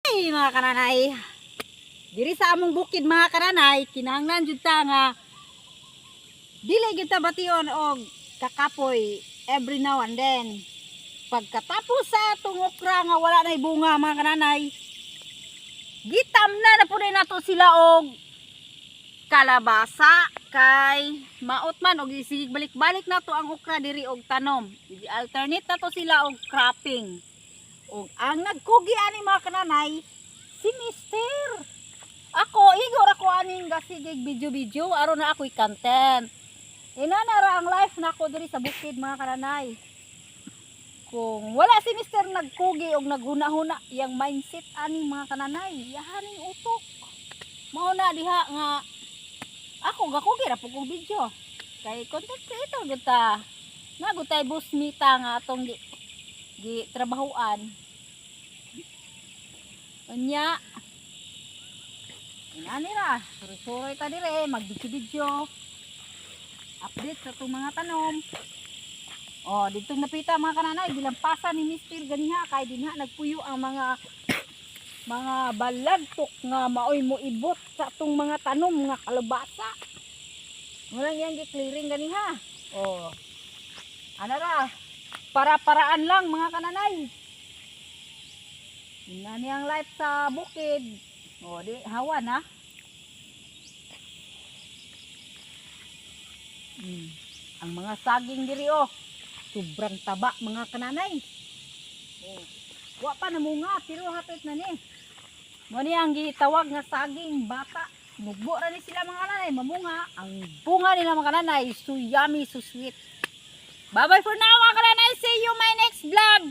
Ay mga kananay, diri sa among bukid mga kananay, kinahanglan jud ta nga dili jud ta bation og kakapoy every now and then. Pagkatapos sa atong okra nga wala nay bunga mga kananay, gitam na pud nato sila og kalabasa kay maot man og isig balik-balik nato ang okra diri og tanom. Alternate nato sila og cropping. Og ang nagkugi ani mga kananay si Mister. Ako igor ako aning gasigig video-video aron na ako'y content. Inanara ang life nako diri sa bukid mga kananay. Kung wala si Mister nagkugi og naghuna-huna yang mindset ani mga kananay, yahaning utok. Mao na diha nga ako gakugi ra pug video. Kay content creator gud ta. Nagutay busmita nga atong gi trabahuan. Unya. Inani ra, suroy-suroy ta dire, mag-video. Update sa itong mga tanom. Oh, dito napita mga kananay, bilampasan ni Mister ganiha kay dinha nagpuyo ang mga balagtok nga maoy mo ibot sa itong mga tanom nga kalabasa. Muna yan gi-clearing ganiha. Oh. Ano ra? Para-paraan lang mga kananay. Inani ang life sa bukid. O, di, hawan ha. Ang mga saging diri oh. Sobrang taba mga kananay. Oh. Wa pa namunga, pero hapit na ni. Mo ni ang gitawag nga saging bata. Mugbo ra ni sila mga kananay, mamunga. Ang bunga nila mga kananay, so yummy, so sweet. Bye bye for now mga kananay. See you my next vlog.